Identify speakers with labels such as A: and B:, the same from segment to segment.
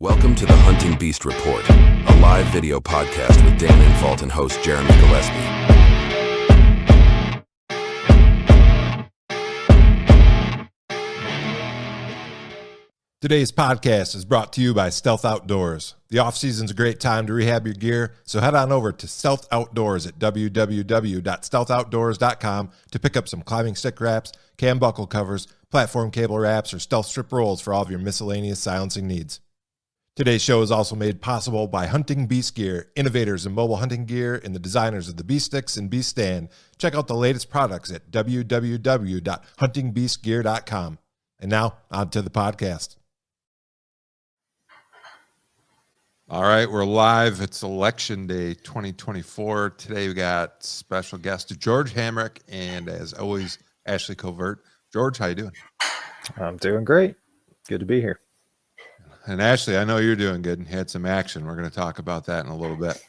A: Welcome to the Hunting Beast Report, a live video podcast with Dan Infalt and host Jeremy Gillespie.
B: Today's podcast is brought to you by Stealth Outdoors. The off-season's a great time to rehab your gear, so head on over to Stealth Outdoors at www.stealthoutdoors.com to pick up some climbing stick wraps, cam buckle covers, platform cable wraps, or stealth strip rolls for all of your miscellaneous silencing needs. Today's show is also made possible by Hunting Beast Gear, innovators in mobile hunting gear and the designers of the Beast Sticks and Beast Stand. Check out the latest products at www.huntingbeastgear.com. And now, on to the podcast. All right, we're live. It's Election Day 2024. Today we got special guest George Hamrick and, as always, Ashley Covert. George, how you doing?
C: I'm doing great. Good to be here.
B: And Ashley, I know you're doing good and had some action. We're going to talk about that in a little bit.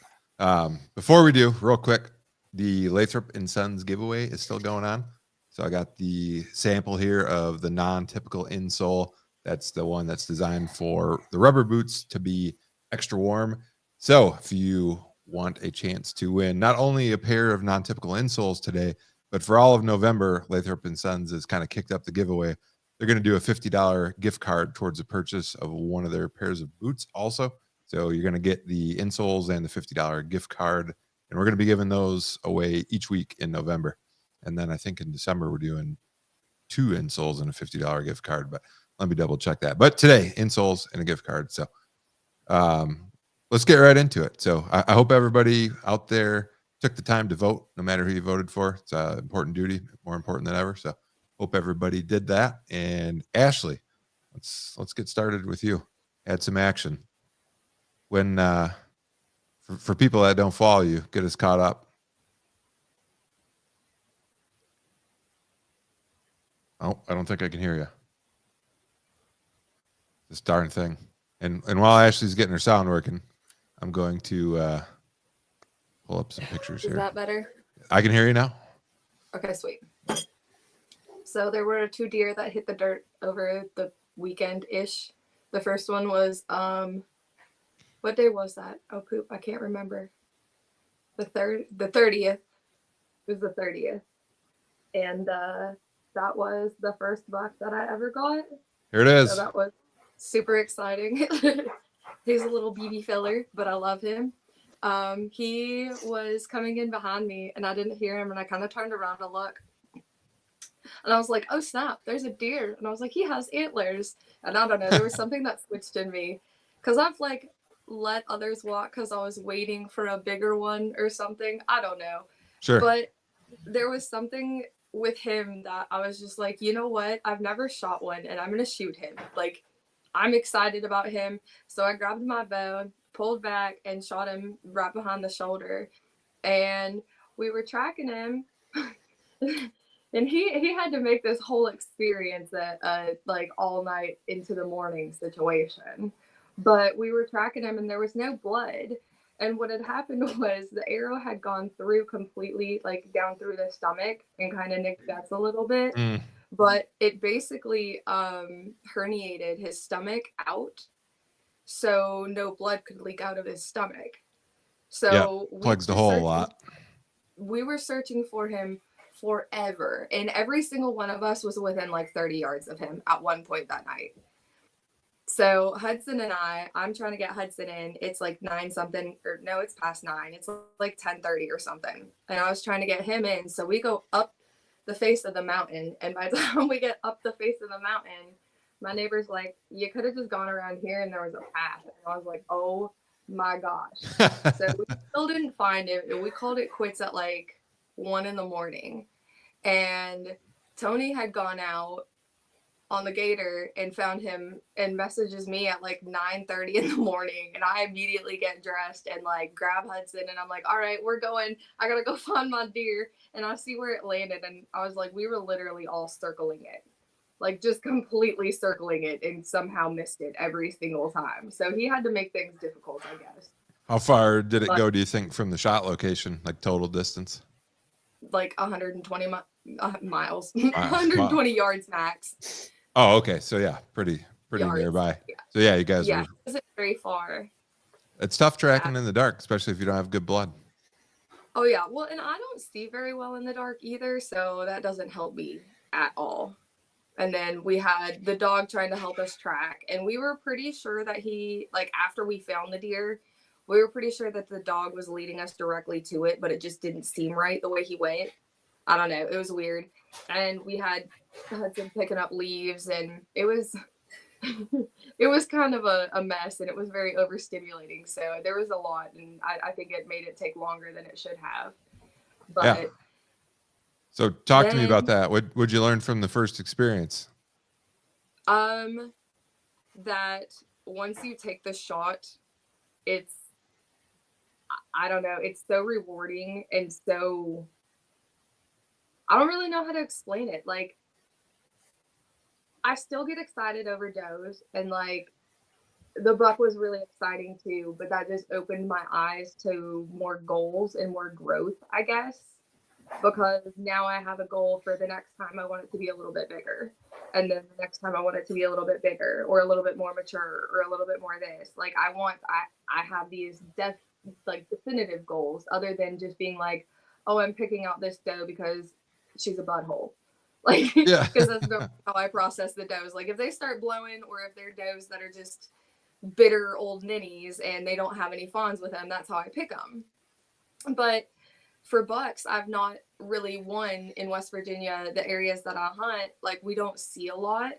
B: Before we do, real quick, the Lathrop & Sons giveaway is still going on. So I got the sample here of the non-typical insole. That's the one that's designed for the rubber boots to be extra warm. So if you want a chance to win not only a pair of non-typical insoles today, but for all of November, Lathrop & Sons has kind of kicked up the giveaway. They're going to do a $50 gift card towards the purchase of one of their pairs of boots also. So you're going to get the insoles and the $50 gift card. And we're going to be giving those away each week in November. And then I think in December, we're doing 2 insoles and a $50 gift card. But let me double check that. But today, insoles and a gift card. So let's get right into it. So I hope everybody out there took the time to vote, no matter who you voted for. It's an important duty, more important than ever. So hope everybody did that. And Ashley, let's get started with you. Add some action. When for people that don't follow you, get us caught up. Oh, I don't think I can hear you. This darn thing. And while Ashley's getting her sound working, I'm going to pull up some pictures here.
D: Is that better?
B: I can hear you now.
D: Okay, sweet. So there were 2 deer that hit the dirt over the weekend-ish. The first one was, what day was that? Oh, poop, I can't remember. The 30th. It was the 30th. And that was the first buck that I ever got.
B: Here it is.
D: So that was super exciting. He's a little BB filler, but I love him. He was coming in behind me, and I didn't hear him, and I kind of turned around to look. And I was like, oh, snap, there's a deer. And I was like, he has antlers. And I don't know, there was something that switched in me. Because I've, like, let others walk because I was waiting for a bigger one or something. I don't know.
B: Sure.
D: But there was something with him that I was just like, you know what? I've never shot one, and I'm going to shoot him. Like, I'm excited about him. So I grabbed my bow, pulled back, and shot him right behind the shoulder. And we were tracking him. And he had to make this whole experience at like all night into the morning situation. But we were tracking him, and there was no blood. And what had happened was the arrow had gone through completely, like down through the stomach and kind of nicked guts a little bit. But it basically herniated his stomach out, so no blood could leak out of his stomach. So
B: plugs the hole a lot.
D: We were searching for him forever, and every single one of us was within like 30 yards of him at one point that night. So Hudson and I'm trying to get Hudson in. It's like 9 something, or no, it's past 9. It's like 10:30 or something. And I was trying to get him in. So we go up the face of the mountain. And by the time we get up the face of the mountain, my neighbor's like, you could have just gone around here and there was a path. And I was like, oh my gosh. So we still didn't find it. And we called it quits at like 1 a.m. And Tony had gone out on the gator and found him and messages me at like 9:30 in the morning, and I immediately get dressed and like grab Hudson, and I'm like, all right, we're going. I gotta go find my deer. And I see where it landed, and I was like, we were literally all circling it, like just completely circling it, and somehow missed it every single time. So he had to make things difficult, I guess.
B: How far did it go, do you think, from the shot location, like total distance?
D: Like 120 miles, 120 yards max.
B: Oh, okay. So yeah, pretty pretty
D: yards.
B: nearby.
D: Yeah.
B: So yeah, you guys
D: Yeah,
B: were.
D: it wasn't very far.
B: It's tough tracking in the dark, especially if you don't have good blood.
D: Oh yeah, well, and I don't see very well in the dark either, so that doesn't help me at all. And then we had the dog trying to help us track, and we were pretty sure that he, like, after we found the deer, we were pretty sure that the dog was leading us directly to it, but it just didn't seem right the way he went. I don't know, it was weird. And we had Hudson picking up leaves, and it was it was kind of a mess, and it was very overstimulating. So there was a lot, and I think it made it take longer than it should have. But
B: Yeah. So talk to me about
D: then,
B: that. What would you learn from the first experience?
D: that once you take the shot, it's, I don't know, it's so rewarding and so, I don't really know how to explain it. Like, I still get excited over does, and like the buck was really exciting too, but that just opened my eyes to more goals and more growth, I guess, because now I have a goal for the next time. I want it to be a little bit bigger, and then the next time I want it to be a little bit bigger or a little bit more mature or a little bit more this. Like, I have these definitive goals other than just being like, oh, I'm picking out this doe because she's a butthole. Like,
B: Yeah.
D: because that's how I process the does. Like, if they start blowing, or if they're does that are just bitter old ninnies and they don't have any fawns with them, that's how I pick them. But for bucks, I've not really won in West Virginia, the areas that I hunt. Like, we don't see a lot,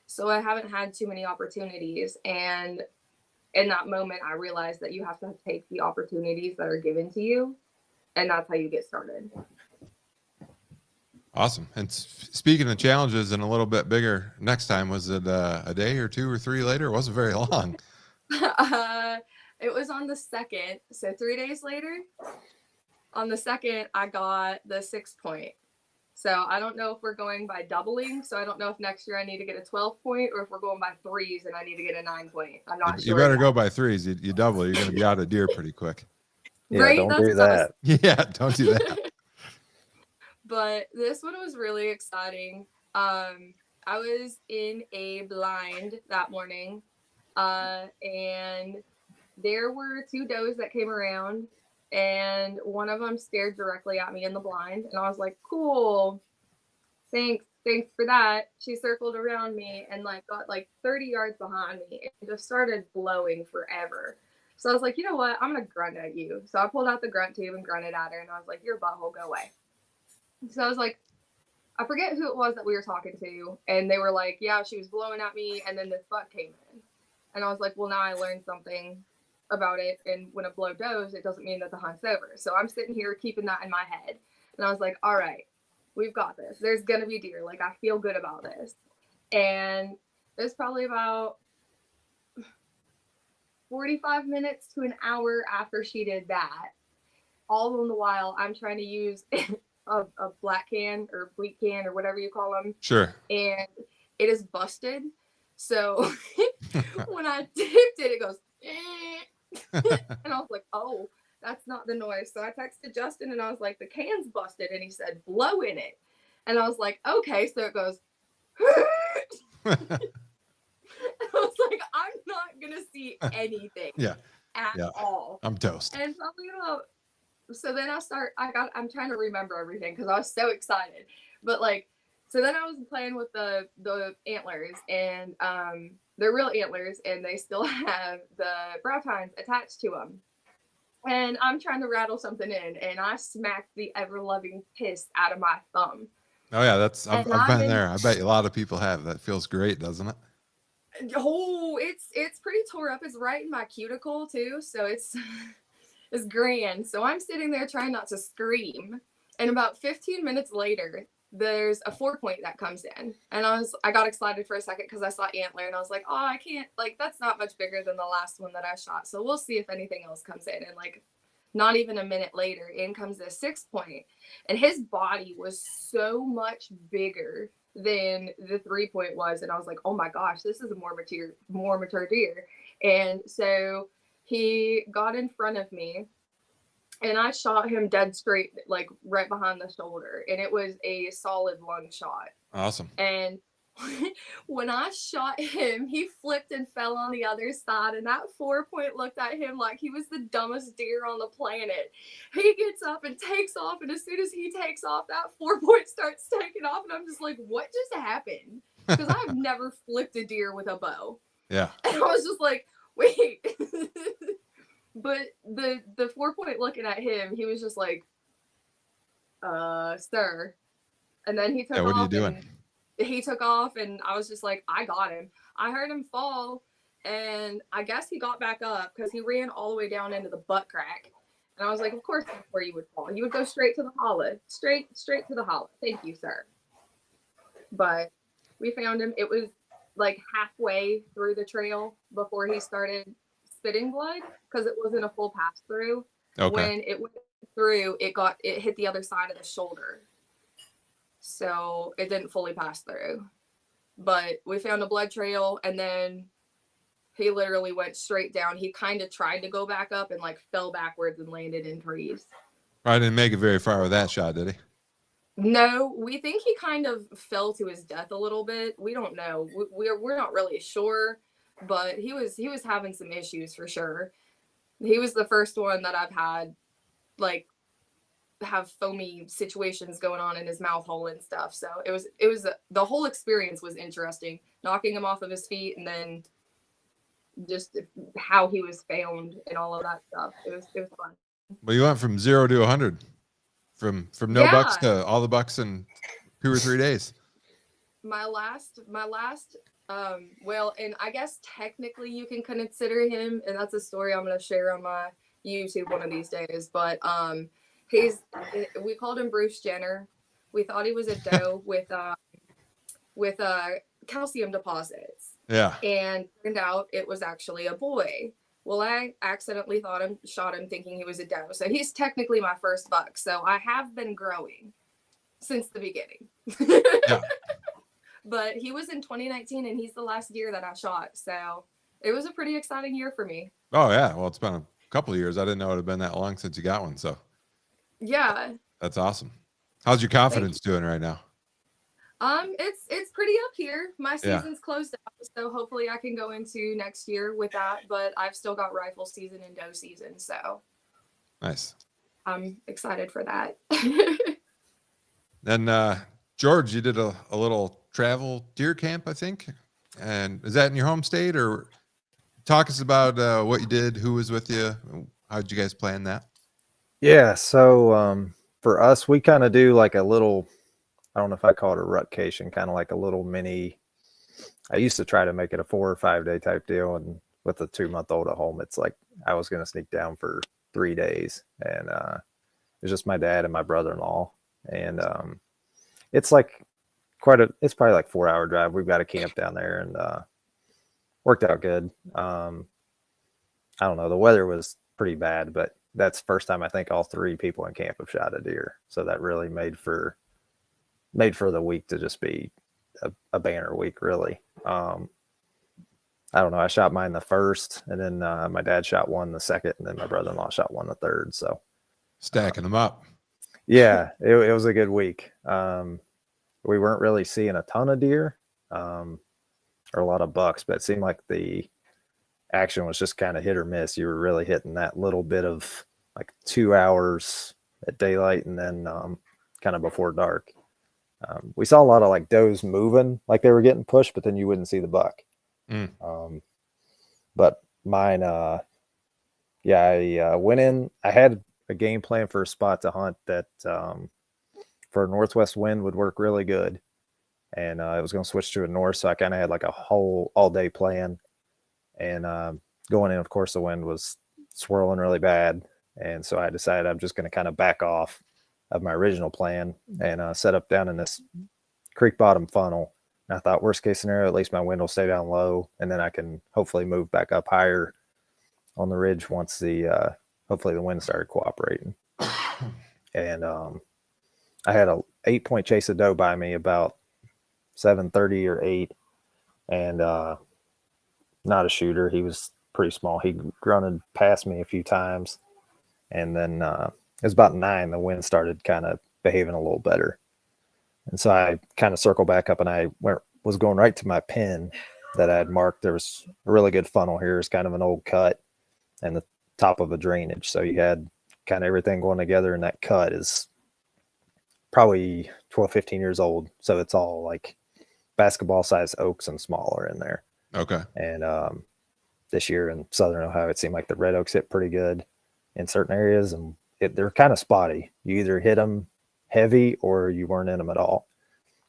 D: so I haven't had too many opportunities. And in that moment, I realized that you have to take the opportunities that are given to you, and that's how you get started.
B: Awesome. And speaking of challenges and a little bit bigger next time, was it a day or 2 or 3 later? It wasn't very long.
D: It was on the 2nd, so 3 days later. On the 2nd, I got the 6 point. So I don't know if we're going by doubling. So I don't know if next year I need to get a 12 point, or if we're going by threes and I need to get a 9 point. I'm not sure.
B: You better go by threes. You double. You're going to be out of deer pretty quick.
C: Yeah,
D: Right?
C: don't
D: That's
C: do
D: what I was
C: that.
B: Yeah, don't do that.
D: But this one was really exciting. I was in a blind that morning, and there were 2 does that came around, and one of them stared directly at me in the blind, and I was like, cool, thanks for that. She circled around me and like got like 30 yards behind me and just started blowing forever. So I was like, you know what, I'm gonna grunt at you. So I pulled out the grunt tube and grunted at her, and I was like, your butthole, go away. So I was like, I forget who it was that we were talking to, and they were like, yeah, she was blowing at me, and then this buck came in. And I was like, well, now I learned something about it, and when a blow does, it doesn't mean that the hunt's over. So I'm sitting here keeping that in my head, and I was like, all right, we've got this. There's gonna be deer. Like, I feel good about this. And it was probably about 45 minutes to an hour after she did that. All in the while, I'm trying to use a black can or bleak can or whatever you call them.
B: Sure.
D: And it is busted. So when I tipped it, it goes, and I was like, oh, that's not the noise. So I texted Justin and I was like, the can's busted. And he said, blow in it. And I was like, okay. So it goes, I was like, I'm not going to see anything at all.
B: I'm toast.
D: And so then I'm trying to remember everything because I was so excited. But like, so then I was playing with the antlers, and they're real antlers, and they still have the brow tines attached to them. And I'm trying to rattle something in, and I smacked the ever-loving piss out of my thumb.
B: Oh yeah, I've been there. I bet a lot of people have. That feels great, doesn't it?
D: Oh, it's pretty tore up. It's right in my cuticle too, so it's grand. So I'm sitting there trying not to scream, and about 15 minutes later, there's a 4 point that comes in, and I got excited for a second because I saw antler, and I was like, oh, I can't, like, that's not much bigger than the last one that I shot, so we'll see if anything else comes in. And like, not even a minute later, in comes this 6 point, and his body was so much bigger than the 3 point was, and I was like, oh my gosh, this is a more mature deer. And so he got in front of me, and I shot him dead straight, like right behind the shoulder, and it was a solid lung shot.
B: Awesome.
D: And when I shot him, he flipped and fell on the other side, and that 4-point looked at him like he was the dumbest deer on the planet. He gets up and takes off, and as soon as he takes off, that 4-point starts taking off, and I'm just like, what just happened? Because I've never flipped a deer with a bow.
B: Yeah.
D: And I was just like, wait. But the 4-point looking at him, he was just like, sir. And then he took off.
B: What are you doing?
D: He took off, and I was just like, I got him. I heard him fall, and I guess he got back up because he ran all the way down into the butt crack. And I was like, of course that's where you would fall. You would go straight to the hollow. Straight to the hollow. Thank you, sir. But we found him. It was like halfway through the trail before he started spitting blood because it wasn't a full pass through.
B: Okay.
D: When it went through, it hit the other side of the shoulder. So it didn't fully pass through. But we found a blood trail, and then he literally went straight down. He kind of tried to go back up and like fell backwards and landed in trees.
B: I didn't make it very far with that shot, did he?
D: No, we think he kind of fell to his death a little bit. We don't know. We're not really sure, but he was having some issues for sure. He was the first one that I've had like have foamy situations going on in his mouth hole and stuff. So it was the whole experience was interesting, knocking him off of his feet and then just how he was found and all of that stuff. It was fun.
B: Well, you went from 0 to 100, from no bucks to all the bucks in 2 or 3 days.
D: My last well, and I guess technically you can consider him, and that's a story I'm going to share on my YouTube one of these days, but we called him Bruce Jenner. We thought he was a doe with calcium deposits.
B: Yeah.
D: And turned out it was actually a boy. Well, I accidentally shot him thinking he was a doe. So he's technically my first buck. So I have been growing since the beginning.
B: Yeah.
D: But he was in 2019, and he's the last deer that I shot. So it was a pretty exciting year for me. Oh,
B: yeah. Well, it's been a couple of years. I didn't know it had been that long since you got one. So
D: yeah.
B: That's awesome. How's your confidence doing right now?
D: It's pretty up here. My season's closed out, so hopefully I can go into next year with that. But I've still got rifle season and doe season, so
B: nice.
D: I'm excited for that.
B: Then George, you did a little travel deer camp, I think. And is that in your home state, or talk us about what you did, who was with you, how did you guys plan that?
C: Yeah, so for us, we kind of do like a little, I don't know if I call it a rutcation, kind of like a little mini. I used to try to make it a 4 or 5 day type deal, and with a 2-month-old at home, it's like I was going to sneak down for 3 days, and it's just my dad and my brother-in-law, and it's like it's probably like 4-hour drive. We've got a camp down there, and worked out good. I don't know, the weather was pretty bad, but that's the first time I think all 3 people in camp have shot a deer, so that really made for the week to just be a banner week, really. I don't know, I shot mine the first, and then my dad shot one the second, and then my brother-in-law shot one the third. So
B: stacking them up.
C: Yeah, it was a good week. We weren't really seeing a ton of deer or a lot of bucks, but it seemed like the action was just kind of hit or miss. You were really hitting that little bit of like 2 hours at daylight, and then kind of before dark. We saw a lot of like does moving, like they were getting pushed, but then you wouldn't see the buck. But mine, I went in, I had a game plan for a spot to hunt that for a northwest wind would work really good. And I was going to switch to a north. So I kind of had like a whole all day plan, and going in, of course, the wind was swirling really bad. And so I decided I'm just going to kind of back off of my original plan and set up down in this creek bottom funnel. And I thought, worst case scenario, at least my wind will stay down low, and then I can hopefully move back up higher on the ridge once hopefully the wind started cooperating. And I had a 8-point chase of doe by me about 7:30 or 8, and not a shooter. He was pretty small. He grunted past me a few times, and then it was about 9. The wind started kind of behaving a little better, and so I kind of circled back up, and I went was going right to my pin that I had marked. There was a really good funnel here. It's kind of an old cut and the top of a drainage. So you had kind of everything going together, and that cut is probably 12, 15 years old. So it's all like basketball size oaks and smaller in there.
B: Okay.
C: And this year in Southern Ohio, it seemed like the red oaks hit pretty good in certain areas, and they're kind of spotty. You either hit them heavy or you weren't in them at all.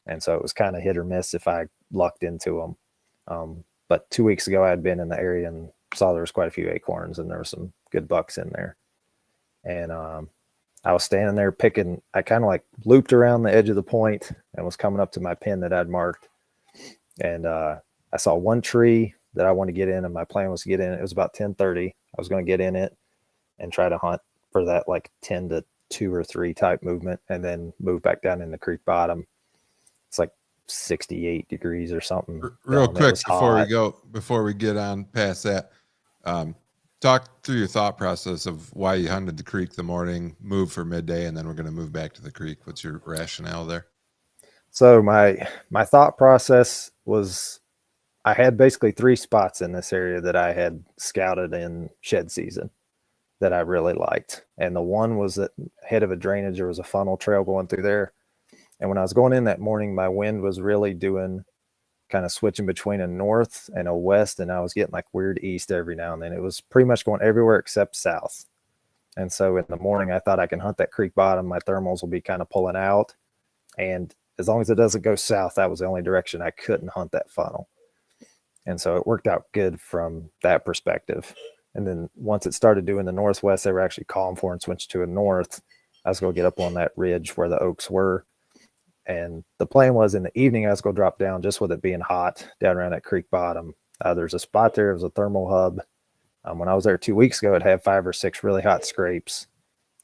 C: And so it was kind of hit or miss if I lucked into them. But 2 weeks ago, I had been in the area and saw there was quite a few acorns, and there were some good bucks in there. And I was standing there picking. I kind of like looped around the edge of the point and was coming up to my pin that I'd marked. And I saw one tree that I wanted to get in, and my plan was to get in. It was about 10:30. I was going to get in it and try to hunt for that like 10 to 2 or 3 type movement, and then move back down in the creek bottom. It's like 68 degrees or something.
B: Real quick before we get on past that, talk through your thought process of why you hunted the creek the morning, move for midday, and then we're going to move back to the creek. What's your rationale there?
C: So my thought process was, I had basically 3 spots in this area that I had scouted in shed season that I really liked. And the one was at head of a drainage. There was a funnel trail going through there. And when I was going in that morning, my wind was really doing kind of switching between a north and a west. And I was getting like weird east every now and then. It was pretty much going everywhere except south. And so in the morning, I thought I can hunt that creek bottom. My thermals will be kind of pulling out. And as long as it doesn't go south, that was the only direction I couldn't hunt that funnel. And so it worked out good from that perspective. And then once it started doing the northwest, they were actually calling for and switched to a north. I was going to get up on that ridge where the oaks were. And the plan was in the evening, I was going to drop down just with it being hot down around that creek bottom. There's a spot there. It was a thermal hub. When I was there 2 weeks ago, it had 5 or 6 really hot scrapes,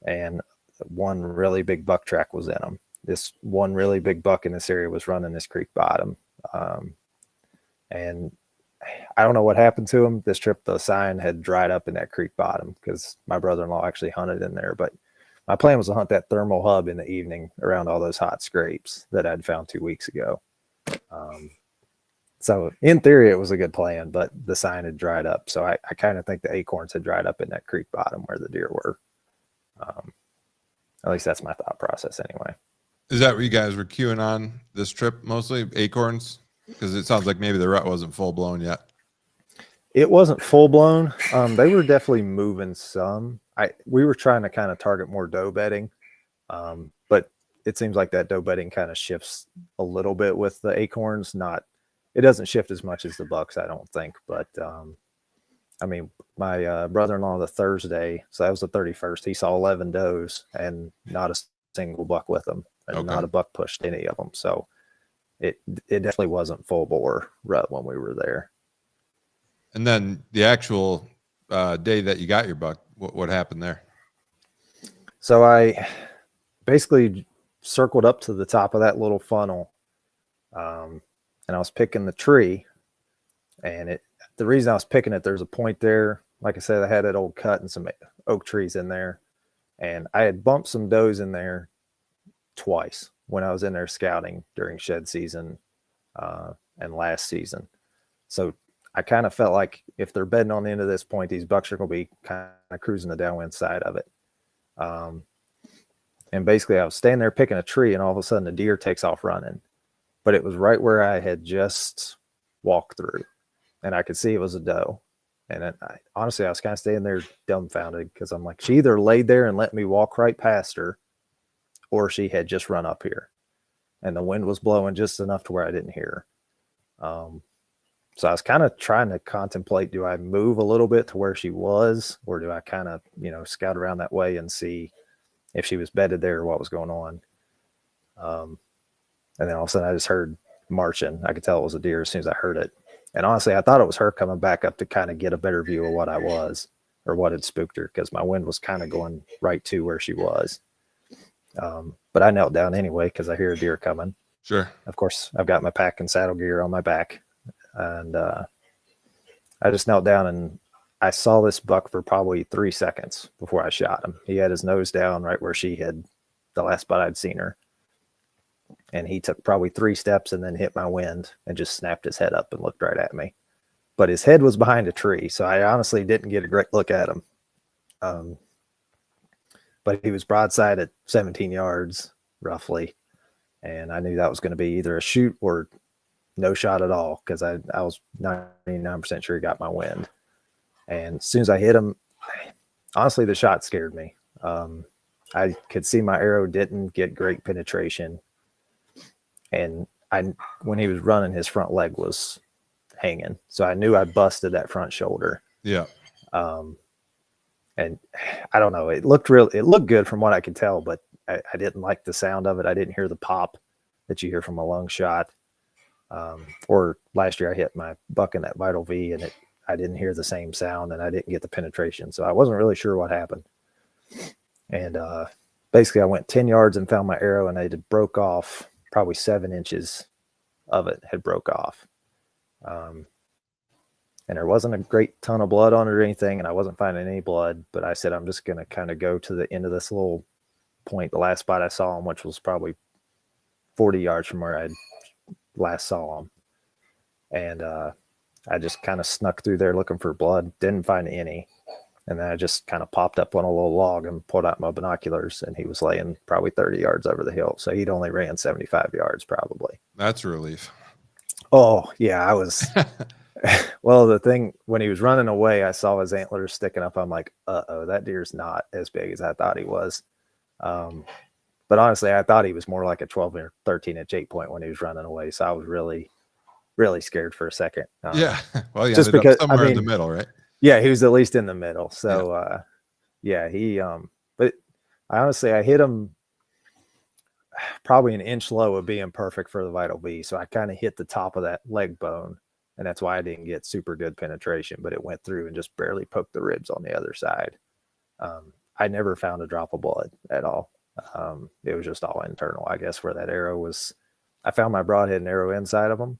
C: and one really big buck track was in them. This one really big buck in this area was running this creek bottom. And I don't know what happened to him. This trip, the sign had dried up in that creek bottom because my brother-in-law actually hunted in there. But my plan was to hunt that thermal hub in the evening around all those hot scrapes that I'd found 2 weeks ago. So in theory, it was a good plan, but the sign had dried up. So I kind of think the acorns had dried up in that creek bottom where the deer were. At least that's my thought process anyway.
B: Is that what you guys were queuing on this trip mostly, acorns? Because it sounds like maybe the rut wasn't full blown yet.
C: It wasn't full blown. They were definitely moving some. We were trying to kind of target more doe bedding, but it seems like that doe bedding kind of shifts a little bit with the acorns. It doesn't shift as much as the bucks, I don't think. But I mean, my brother-in-law the Thursday, so that was the 31st. He saw 11 does and not a single buck with them, and not a buck pushed any of them. So it definitely wasn't full bore rut when we were there.
B: And then the actual day that you got your buck, what happened there?
C: So I basically circled up to the top of that little funnel, and I was picking the tree. And the reason I was picking it, there's a point there. Like I said, I had that old cut and some oak trees in there. And I had bumped some does in there twice when I was in there scouting during shed season and last season. So I kind of felt like if they're bedding on the end of this point, these bucks are going to be kind of cruising the downwind side of it. And basically I was standing there picking a tree, and all of a sudden the deer takes off running. But it was right where I had just walked through, and I could see it was a doe. And honestly, I was kind of standing there dumbfounded because I'm like, she either laid there and let me walk right past her, or she had just run up here. And the wind was blowing just enough to where I didn't hear her. So I was kind of trying to contemplate, do I move a little bit to where she was, or do I kind of, scout around that way and see if she was bedded there or what was going on? And then all of a sudden I just heard marching. I could tell it was a deer as soon as I heard it. And honestly, I thought it was her coming back up to kind of get a better view of what I was or what had spooked her, because my wind was kind of going right to where she was. But I knelt down anyway because I hear a deer coming.
B: Sure.
C: Of course, I've got my pack and saddle gear on my back. And I just knelt down, and I saw this buck for probably 3 seconds before I shot him. He had his nose down right where she had the last spot I'd seen her. and he took probably 3 steps and then hit my wind and just snapped his head up and looked right at me. But his head was behind a tree, so I honestly didn't get a great look at him. But he was broadside at 17 yards roughly, and I knew that was going to be either a shoot or no shot at all, because I was 99% sure he got my wind. And as soon as I hit him, honestly, the shot scared me. I could see my arrow didn't get great penetration, and when he was running, his front leg was hanging, so I knew I busted that front shoulder.
B: Yeah.
C: And I don't know, it looked good from what I could tell, but I didn't like the sound of it. I didn't hear the pop that you hear from a lung shot. Or last year I hit my buck in that Vital V, and I didn't hear the same sound, and I didn't get the penetration, so I wasn't really sure what happened. And basically I went 10 yards and found my arrow, and it had broke off. Probably 7 inches of it had broke off. And there wasn't a great ton of blood on it or anything, and I wasn't finding any blood, but I said, I'm just going to kind of go to the end of this little point, the last spot I saw him, which was probably 40 yards from where I last saw him. And I just kind of snuck through there looking for blood, didn't find any. And then I just kind of popped up on a little log and pulled out my binoculars, and he was laying probably 30 yards over the hill. So he'd only ran 75 yards probably.
B: That's a relief.
C: Oh, yeah, I was... Well, the thing, when he was running away, I saw his antlers sticking up. I'm like, uh-oh, that deer's not as big as I thought he was. But honestly, I thought he was more like a 12 or 13 inch 8-point when he was running away. So I was really, really scared for a second.
B: Yeah. Well, yeah,
C: just because
B: somewhere in the middle, right?
C: Yeah, he was at least in the middle. So he but I hit him probably an inch low of being perfect for the Vital V. So I kind of hit the top of that leg bone. And that's why I didn't get super good penetration, but it went through and just barely poked the ribs on the other side. I never found a drop of blood at all. It was just all internal, I guess, where that arrow was. I found my broadhead and arrow inside of him,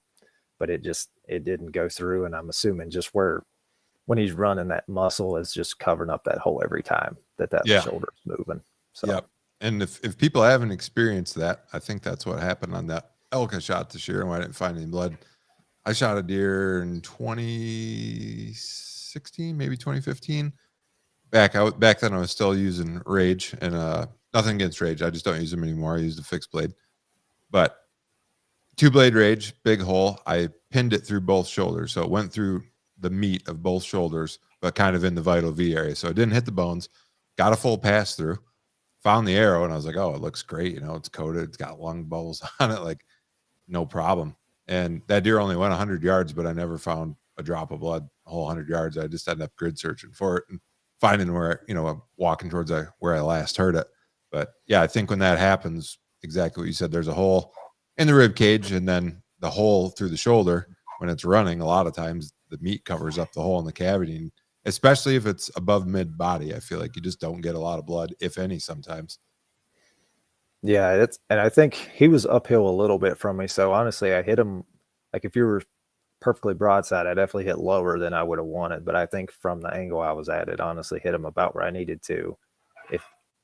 C: but it didn't go through. And I'm assuming just when he's running, that muscle is just covering up that hole every time that shoulder is moving. So,
B: yep. And if people haven't experienced that, I think that's what happened on that elk I shot this year, and why I didn't find any blood. I shot a deer in 2016, maybe 2015. Back then I was still using Rage, and nothing against Rage. I just don't use them anymore. I use the fixed blade. But 2-blade Rage, big hole. I pinned it through both shoulders. So it went through the meat of both shoulders, but kind of in the Vital V area. So it didn't hit the bones. Got a full pass through. Found the arrow, and I was like, oh, it looks great. It's coated. It's got lung bubbles on it. Like, no problem. And that deer only went 100 yards, but I never found a drop of blood a whole 100 yards. I just ended up grid searching for it and finding where, walking towards where I last heard it. But yeah, I think when that happens, exactly what you said, there's a hole in the rib cage, and then the hole through the shoulder. When it's running, a lot of times the meat covers up the hole in the cavity, and especially if it's above mid body, I feel like you just don't get a lot of blood, if any, sometimes.
C: Yeah, and I think he was uphill a little bit from me. So honestly, I hit him, like if you were perfectly broadside, I definitely hit lower than I would have wanted. But I think from the angle I was at, it honestly hit him about where I needed to.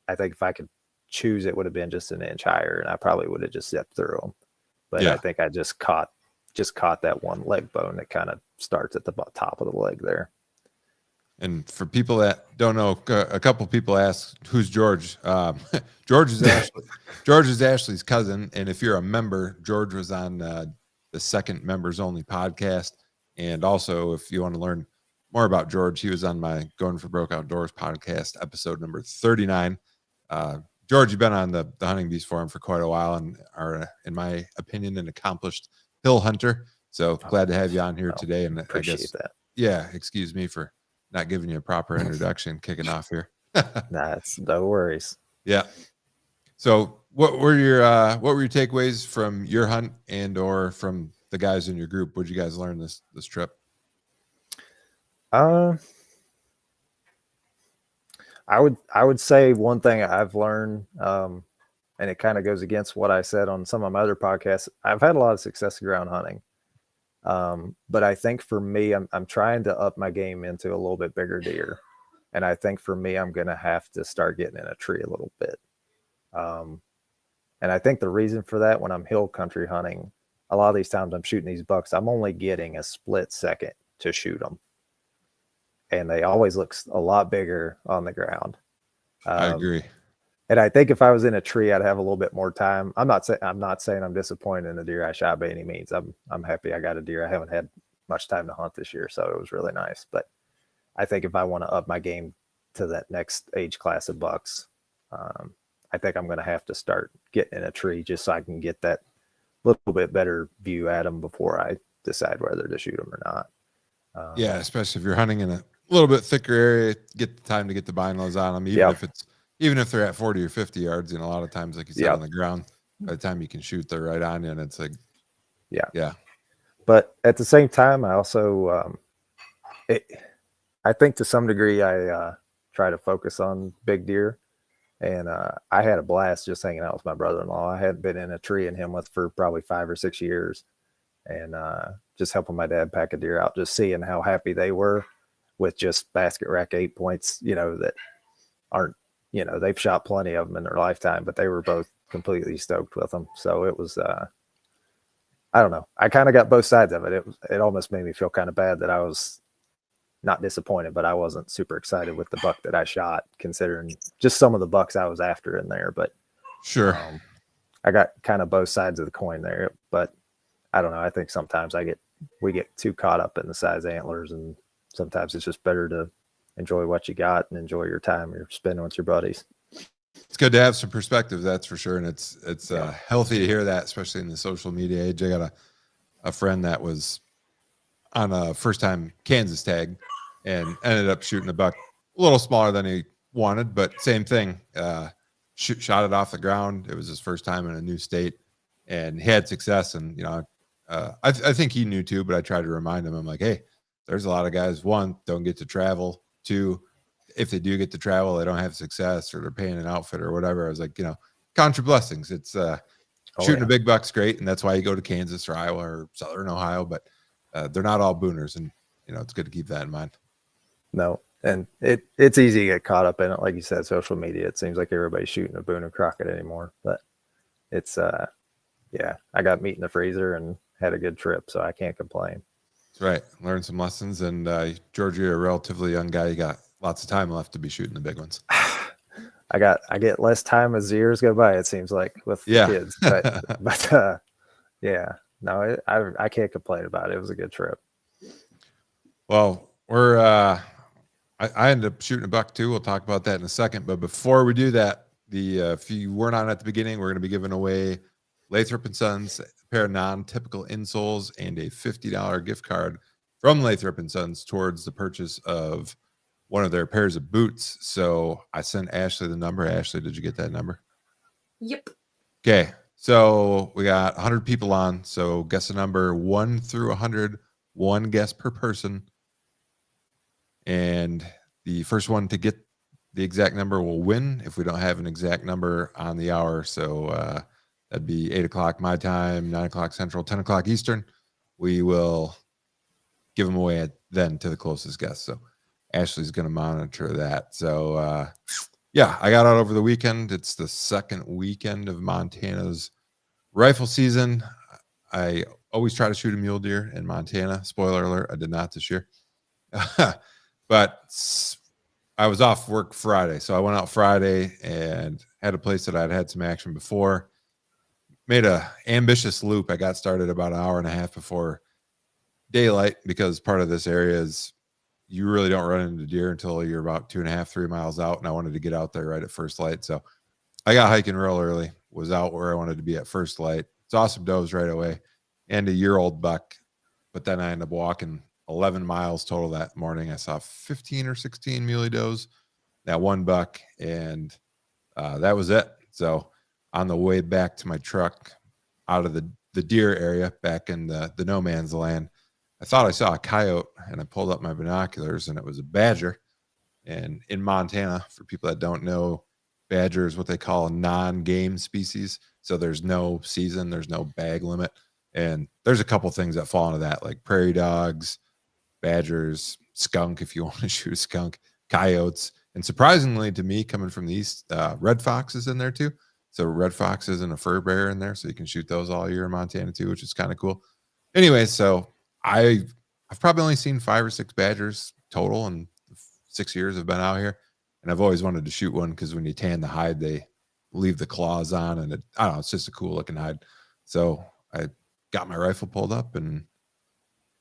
C: I think if I could choose, it would have been just an inch higher, and I probably would have just zipped through him. But yeah. I think I just caught that one leg bone that kind of starts at the top of the leg there.
B: And for people that don't know, a couple people ask, who's George? George is Ashley's cousin. And if you're a member, George was on the second members only podcast. And also, if you want to learn more about George, he was on my Going for Broke Outdoors podcast, episode number 39. George, you've been on the Hunting Beast Forum for quite a while and are, in my opinion, an accomplished hill hunter. So glad to have you on here today. And
C: appreciate that.
B: Yeah, excuse me for not giving you a proper introduction kicking off here.
C: That's no worries.
B: Yeah. So what were your takeaways from your hunt and or from the guys in your group? What did you guys learn this trip?
C: I would say one thing I've learned, and it kind of goes against what I said on some of my other podcasts. I've had a lot of success ground hunting. But I think for me, I'm trying to up my game into a little bit bigger deer. And I think for me, I'm going to have to start getting in a tree a little bit. And I think the reason for that, when I'm hill country hunting, a lot of these times I'm shooting these bucks, I'm only getting a split second to shoot them. And they always look a lot bigger on the ground.
B: I agree.
C: And I think if I was in a tree, I'd have a little bit more time. I'm not saying I'm disappointed in the deer I shot by any means. I'm happy I got a deer. I haven't had much time to hunt this year, so it was really nice. But I think if I want to up my game to that next age class of bucks, I think I'm going to have to start getting in a tree just so I can get that little bit better view at them before I decide whether to shoot them or not.
B: Yeah, especially if you're hunting in a little bit thicker area, get the time to get the binos on them, even if they're at 40 or 50 yards. And a lot of times, like you said, on the ground, by the time you can shoot, they're right on you, and it's like, yeah.
C: But at the same time, I also, I think to some degree, I try to focus on big deer. And I had a blast just hanging out with my brother-in-law. I hadn't been in a tree and him with for probably 5 or 6 years, and just helping my dad pack a deer out, just seeing how happy they were with just basket rack 8 points, that aren't, they've shot plenty of them in their lifetime, but they were both completely stoked with them. So it was, I don't know. I kind of got both sides of it. It almost made me feel kind of bad that I was not disappointed, but I wasn't super excited with the buck that I shot, considering just some of the bucks I was after in there. But
B: sure,
C: I got kind of both sides of the coin there. But I don't know. I think sometimes we get too caught up in the size antlers, and sometimes it's just better to enjoy what you got and enjoy your time you're spending with your buddies.
B: It's good to have some perspective, that's for sure. And it's healthy to hear that, especially in the social media age. I got a friend that was on a first time Kansas tag and ended up shooting a buck a little smaller than he wanted, but same thing. Shot it off the ground. It was his first time in a new state, and he had success. And I think he knew too, but I tried to remind him. I'm like, hey, there's a lot of guys, one, don't get to travel. Two, if they do get to travel, they don't have success, or they're paying an outfit or whatever. I was like, count your blessings. It's shooting a big buck's great, and that's why you go to Kansas or Iowa or Southern Ohio, but they're not all booners, and it's good to keep that in mind. No,
C: and it's easy to get caught up in it, like you said, social media. It seems like everybody's shooting a boone or crockett anymore, but it's I got meat in the freezer and had a good trip, so I can't complain.
B: That's right. Learn some lessons, and George, you're a relatively young guy. You got lots of time left to be shooting the big ones.
C: I get less time as the years go by, it seems like, with the kids, but no, I can't complain about it. It was a good trip.
B: Well, we're I ended up shooting a buck too. We'll talk about that in a second. But before we do that, if you weren't on at the beginning, we're going to be giving away Lathrop & Sons, a pair of non-typical insoles, and a $50 gift card from Lathrop & Sons towards the purchase of one of their pairs of boots. So I sent Ashley the number. Ashley, did you get that number?
D: Yep.
B: Okay. So we got 100 people on. So guess a number 1 through 100, one guess per person. And the first one to get the exact number will win if we don't have an exact number on the hour. So that'd be 8 o'clock my time, 9 o'clock Central, 10 o'clock Eastern. We will give them away then to the closest guest. So Ashley's going to monitor that. So, I got out over the weekend. It's the second weekend of Montana's rifle season. I always try to shoot a mule deer in Montana. Spoiler alert, I did not this year. But I was off work Friday. So I went out Friday and had a place that I'd had some action before. Made a ambitious loop. I got started about an hour and a half before daylight, because part of this area is you really don't run into deer until you're about 2.5, 3 miles out. And I wanted to get out there right at first light. So I got hiking real early, was out where I wanted to be at first light. Saw some does right away and a year-old buck. But then I ended up walking 11 miles total that morning. I saw 15 or 16 muley does, that one buck, and that was it. So on the way back to my truck out of the deer area back in the no man's land, I thought I saw a coyote, and I pulled up my binoculars, and it was a badger. And in Montana, for people that don't know, badger is what they call a non-game species. So there's no season, there's no bag limit. And there's a couple things that fall into that, like prairie dogs, badgers, skunk, if you want to shoot a skunk, coyotes. And surprisingly to me, coming from the east, red fox is in there too. So red foxes and a fur bear in there, so you can shoot those all year in Montana too, which is kind of cool. Anyway, so I've probably only seen 5 or 6 badgers total in 6 years I've been out here, and I've always wanted to shoot one because when you tan the hide, they leave the claws on, and I don't know, it's just a cool looking hide. So I got my rifle pulled up and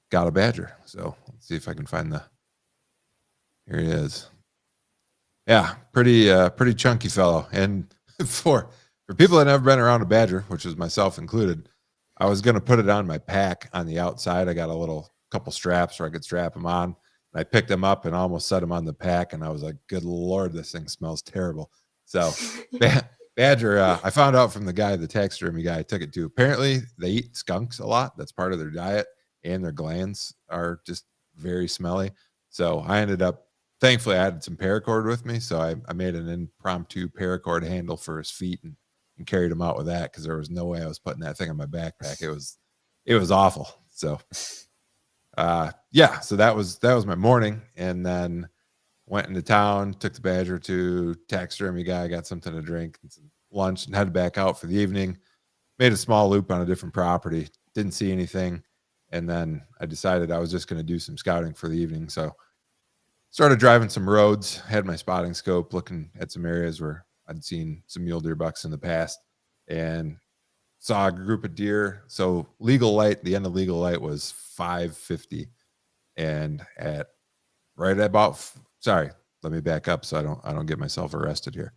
B: got a badger. So let's see if I can find here he is. Yeah, pretty chunky fellow. And for people that have never been around a badger, which is myself included, I was going to put it on my pack on the outside. I got a couple straps where I could strap them on. And I picked them up and almost set them on the pack. And I was like, good Lord, this thing smells terrible. So badger, I found out from the taxidermy guy I took it to. Apparently they eat skunks a lot. That's part of their diet, and their glands are just very smelly. So I ended up, thankfully I had some paracord with me. So I made an impromptu paracord handle for his feet and carried him out with that, because there was no way I was putting that thing in my backpack. It was awful. So yeah, so that was my morning, and then went into town, took the badger to taxidermy guy, got something to drink and some lunch, and headed back out for the evening. Made a small loop on a different property, didn't see anything, and then I decided I was just going to do some scouting for the evening. So started driving some roads, had my spotting scope, looking at some areas where I'd seen some mule deer bucks in the past, and saw a group of deer. So the end of legal light was 5:50, and sorry, let me back up so I don't get myself arrested here.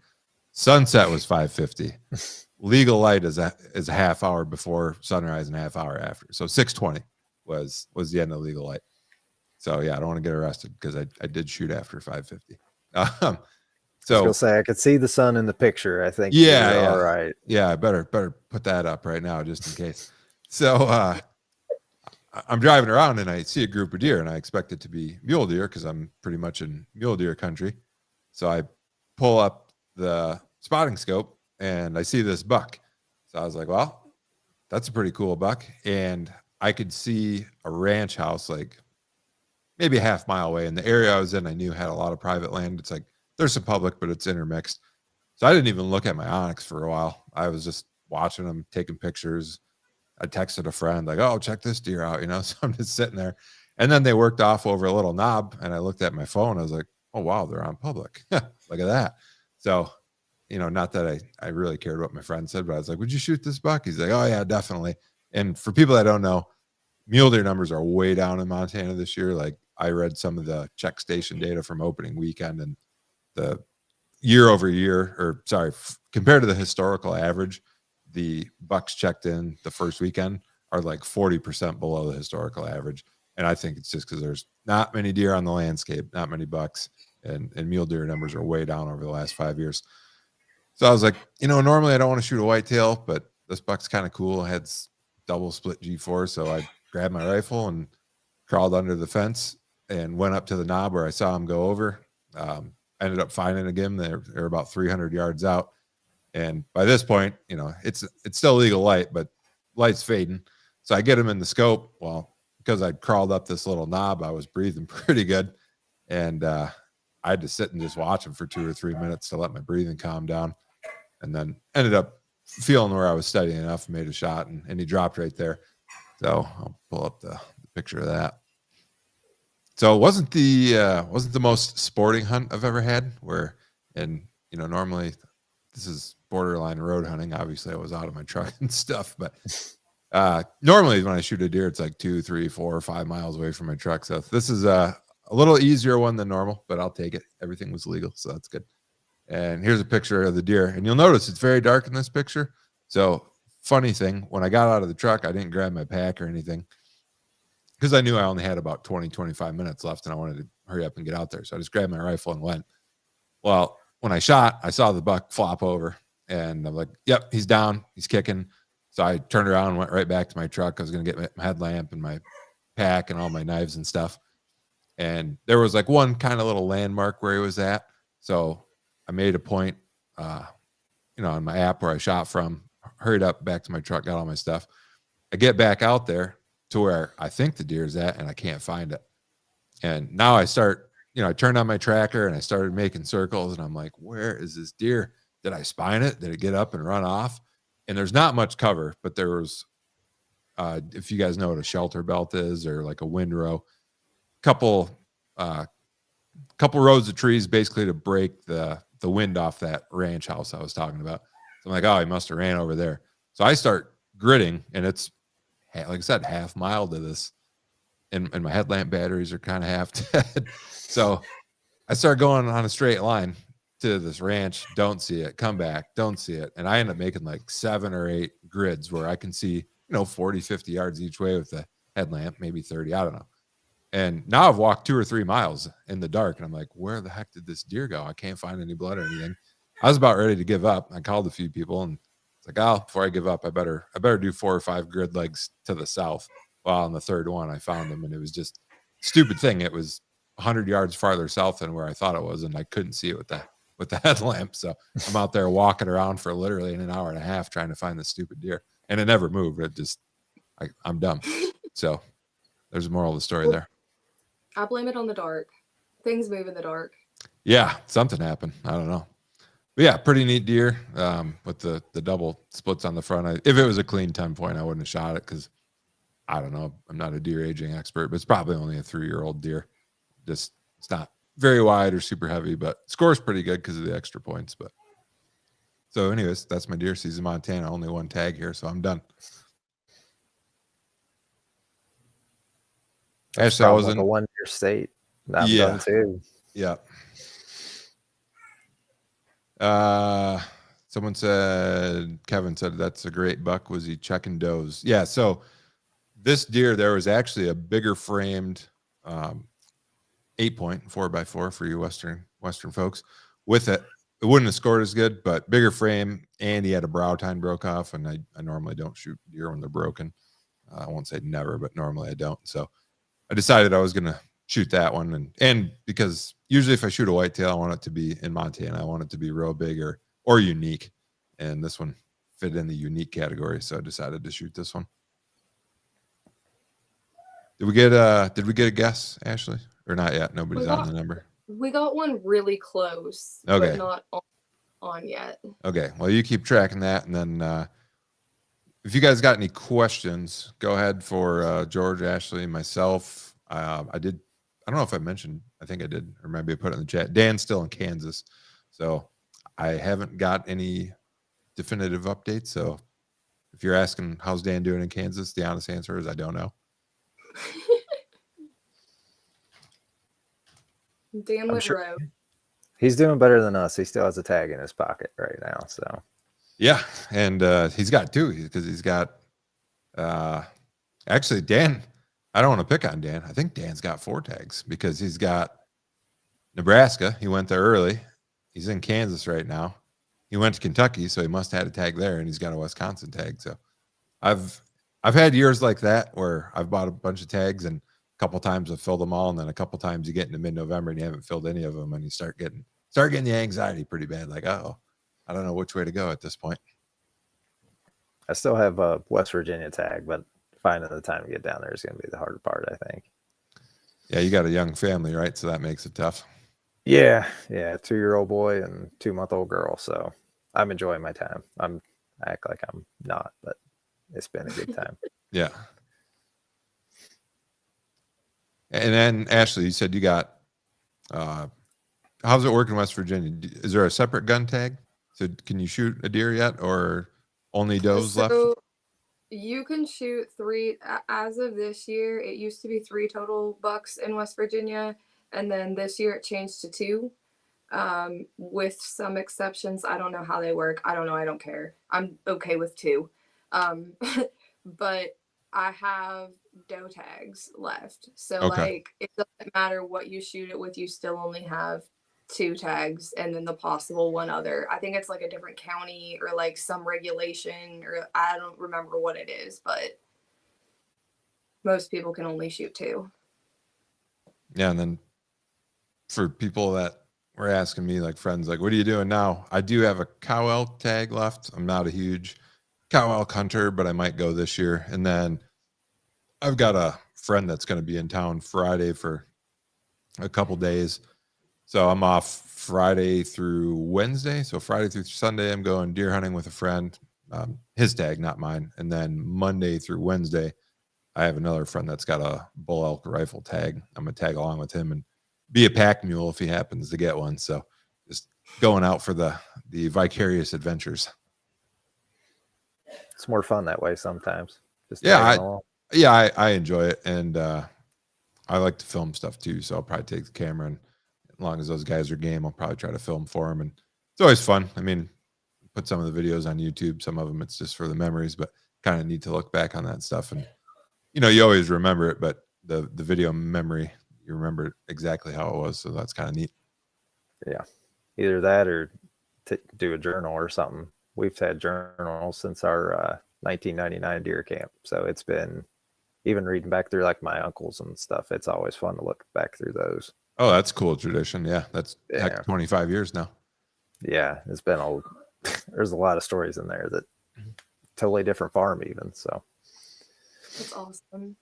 B: Sunset was 5:50. Legal light is a half hour before sunrise and a half hour after. So 6:20 was the end of legal light. So yeah, I don't want to get arrested because I did shoot after 5:50. So I was
C: gonna say I could see the sun in the picture. I think
B: yeah.
C: All right.
B: Yeah, I better put that up right now just in case. So I'm driving around and I see a group of deer, and I expect it to be mule deer because I'm pretty much in mule deer country. So I pull up the spotting scope and I see this buck. So I was like, well, that's a pretty cool buck. And I could see a ranch house like maybe a half mile away. In the area I was in, I knew had a lot of private land. It's like there's some public, but it's intermixed. So I didn't even look at my Onyx for a while. I was just watching them, taking pictures. I texted a friend like, oh, check this deer out, So I'm just sitting there. And then they worked off over a little knob, and I looked at my phone. I was like, oh, wow, they're on public. Look at that. So, not that I really cared what my friend said, but I was like, would you shoot this buck? He's like, oh, yeah, definitely. And for people that don't know, mule deer numbers are way down in Montana this year. Like I read some of the check station data from opening weekend, and the year over year, compared to the historical average, the bucks checked in the first weekend are like 40% below the historical average. And I think it's just because there's not many deer on the landscape, not many bucks, and mule deer numbers are way down over the last 5 years. So I was like, normally I don't want to shoot a whitetail, but this buck's kind of cool. It had double split G4. So I grabbed my rifle and crawled under the fence and went up to the knob where I saw him go over. Ended up finding again. They're about 300 yards out. And by this point, it's still legal light, but light's fading. So I get him in the scope. Well, because I crawled up this little knob, I was breathing pretty good. And I had to sit and just watch him for 2 or 3 minutes to let my breathing calm down. And then ended up feeling where I was steady enough, made a shot, and he dropped right there. So I'll pull up the picture of that. So it wasn't the most sporting hunt I've ever had, normally this is borderline road hunting. Obviously I was out of my truck and stuff, but normally when I shoot a deer, it's like 2, 3, 4, or 5 miles away from my truck. So this is a little easier one than normal, but I'll take it. Everything was legal, so that's good. And here's a picture of the deer, and you'll notice it's very dark in this picture. So funny thing, when I got out of the truck, I didn't grab my pack or anything because I knew I only had about 20, 25 minutes left, and I wanted to hurry up and get out there. So I just grabbed my rifle and went. Well, when I shot, I saw the buck flop over, and I'm like, yep, he's down. He's kicking. So I turned around and went right back to my truck. I was going to get my headlamp and my pack and all my knives and stuff. And there was like one kind of little landmark where he was at. So I made a point, on my app where I shot from, hurried up back to my truck, got all my stuff. I get back out there to where I think the deer's at, and I can't find it. And now I start, I turned on my tracker and I started making circles, and I'm like, where is this deer? did I spine it? Did it get up and run off? And there's not much cover, but there was, if you guys know what a shelter belt is, or like a windrow, couple rows of trees basically to break the wind off that ranch house I was talking about. So I'm like, oh, he must have ran over there. So I start gridding, and it's, like I said, half mile to this, and my headlamp batteries are kind of half dead. So I start going on a straight line to this ranch, don't see it, come back, don't see it. And I end up making like 7 or 8 grids where I can see, 40, 50 yards each way with the headlamp, maybe 30, I don't know. And now I've walked 2 or 3 miles in the dark, and I'm like, where the heck did this deer go? I can't find any blood or anything. I was about ready to give up. I called a few people, and it's like, oh, before I give up, I better do 4 or 5 grid legs to the south. Well, on the third one, I found them, and it was just a stupid thing. It was 100 yards farther south than where I thought it was, and I couldn't see it with the headlamp. So I'm out there walking around for literally an hour and a half trying to find the stupid deer, and it never moved. It just, I'm dumb. So there's a moral of the story there.
D: I blame it on the dark. Things move in the dark.
B: Yeah, something happened. I don't know. But yeah, pretty neat deer with the double splits on the front. If it was a clean 10 point, I wouldn't have shot it because, I don't know, I'm not a deer aging expert, but it's probably only a 3-year-old deer. Just, it's not very wide or super heavy, but scores pretty good because of the extra points. But so anyways, that's my deer season, Montana. Only 1 tag here, so I'm done. Actually, I was in
C: a 1-year state. I'm
B: yeah.
C: done too.
B: Yeah. Someone said, Kevin said, that's a great buck. Was he checking does? Yeah. So this deer, there was actually a bigger framed 8-point 4x4 for you Western folks with it. It wouldn't have scored as good, but bigger frame, and he had a brow tine broke off. And I normally don't shoot deer when they're broken. I won't say never, but normally I don't. So I decided I was going to shoot that one. And because usually if I shoot a whitetail, I want it to be in Montana. I want it to be real big or unique. And this one fit in the unique category. So I decided to shoot this one. Did we get a guess, Ashley? Or not yet? Nobody's on the number.
D: We got one really close,
B: okay,
D: but not on yet.
B: Okay. Well, you keep tracking that. And then if you guys got any questions, go ahead for George, Ashley, myself. I don't know if I mentioned, I think I did, or maybe I put it in the chat. Dan's still in Kansas. So I haven't got any definitive updates. So if you're asking how's Dan doing in Kansas, the honest answer is I don't know.
D: Dan went rogue.
C: He's doing better than us. He still has a tag in his pocket right now. So
B: yeah, and he's got 2 because he's got actually Dan. I don't want to pick on Dan. I think Dan's got 4 tags because he's got Nebraska. He went there early. He's in Kansas right now. He went to Kentucky, so he must have had a tag there, and he's got a Wisconsin tag. So I've had years like that where I've bought a bunch of tags, and a couple times I've filled them all, and then a couple times you get into mid-November and you haven't filled any of them, and you start getting the anxiety pretty bad. Like, oh, I don't know which way to go at this point.
C: I still have a West Virginia tag, but finding the time to get down there is going to be the harder part, I think. Yeah,
B: you got a young family, right? So that makes it tough.
C: Yeah, 2-year-old boy and 2-month-old girl. So I'm enjoying my time. I act like I'm not, but it's been a good time.
B: Yeah. And then Ashley, you said you got how's it work in West Virginia? Is there a separate gun tag? So can you shoot a deer yet, or only does left?
D: You can shoot 3 as of this year. It used to be 3 total bucks in West Virginia, and then this year it changed to 2 with some exceptions. I don't know how they work. I don't know. I don't care. I'm okay with 2. But I have doe tags left. So like it doesn't matter what you shoot it with, you still only have 2 tags and then the possible one other. I think it's like a different county or like some regulation, or I don't remember what it is, but most people can only shoot 2.
B: Yeah, and then for people that were asking me, like friends, like, what are you doing now? I do have a cow elk tag left. I'm not a huge cow elk hunter, but I might go this year. And then I've got a friend that's going to be in town Friday for a couple days. So I'm off Friday through Wednesday. So Friday through Sunday, I'm going deer hunting with a friend, his tag, not mine. And then Monday through Wednesday, I have another friend that's got a bull elk rifle tag. I'm going to tag along with him and be a pack mule if he happens to get one. So just going out for the vicarious adventures.
C: It's more fun that way sometimes. Just
B: Yeah,
C: tagging along.
B: I enjoy it. And I like to film stuff too. So I'll probably take the camera, and as long as those guys are game, I'll probably try to film for them. And it's always fun. I mean, put some of the videos on YouTube. Some of them it's just for the memories, but kind of need to look back on that stuff. And, you always remember it, but the video memory, you remember exactly how it was. So that's kind of neat.
C: Yeah. Either that or do a journal or something. We've had journals since our 1999 deer camp. So it's been, even reading back through like my uncles and stuff, it's always fun to look back through those.
B: Oh, that's a cool tradition. Yeah, that's heck 25 years now.
C: Yeah, it's been there's a lot of stories in there that totally different farm even. So
D: That's awesome.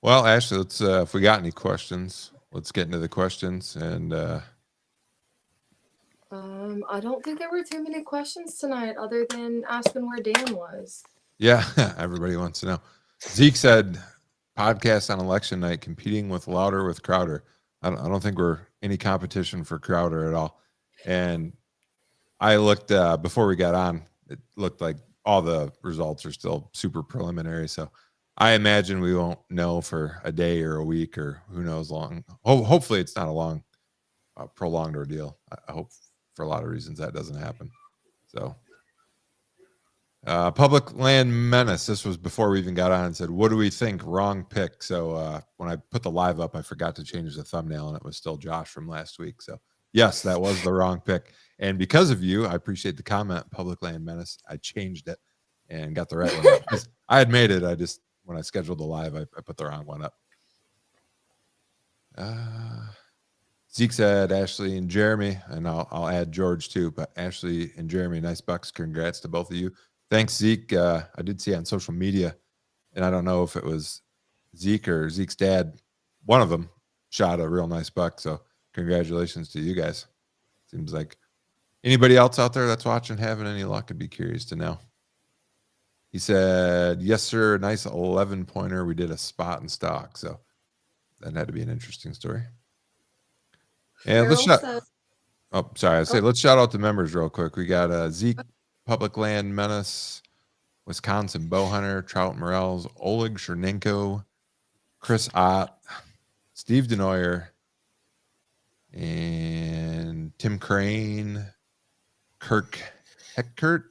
B: Well, Ashley, let's if we got any questions, let's get into the questions. And
D: I don't think there were too many questions tonight other than asking where Dan was.
B: yeah, everybody wants to know. Zeke said, podcast on election night, competing with Louder with Crowder. I don't think we're any competition for Crowder at all. And I looked before we got on, it looked like all the results are still super preliminary. So I imagine we won't know for a day or a week or who knows long. Hopefully it's not a long, prolonged ordeal. I hope for a lot of reasons that doesn't happen. So Public Land Menace. This was before we even got on and said, what do we think? Wrong pick. So when I put the live up, I forgot to change the thumbnail and it was still Josh from last week. So yes, that was the wrong pick. And because of you, I appreciate the comment, Public Land Menace. I changed it and got the right one up. I had made it. When I scheduled the live, I put the wrong one up. Zeke said, Ashley and Jeremy, and I'll add George too, but Ashley and Jeremy, nice bucks. Congrats to both of you. Thanks, Zeke. I did see on social media, and I don't know if it was Zeke or Zeke's dad. One of them shot a real nice buck. So congratulations to you guys. Seems like anybody else out there that's watching having any luck, I'd be curious to know. He said, yes, sir. Nice 11 pointer. We did a spot and stock. So that had to be an interesting story. And let's shout out the members real quick. We got Zeke, Public Land Menace, Wisconsin Bowhunter, Trout Morels, Oleg Chernenko, Chris Ott, Steve Denoyer, and Tim Crane, Kirk Heckert.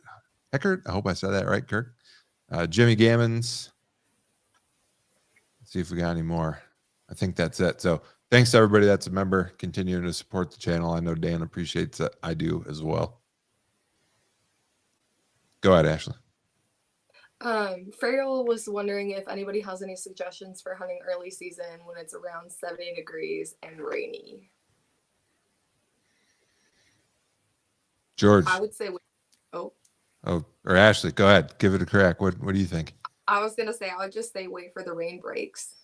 B: I hope I said that right, Kirk. Jimmy Gammons. Let's see if we got any more. I think that's it. So thanks to everybody that's a member, continuing to support the channel. I know Dan appreciates it. I do as well. Go ahead, Ashley.
D: Farrell was wondering if anybody has any suggestions for hunting early season when it's around 70 degrees and rainy.
B: George.
D: I would say,
B: or Ashley, go ahead. Give it a crack. What do you think?
D: I was going to say, I would just say wait for the rain breaks.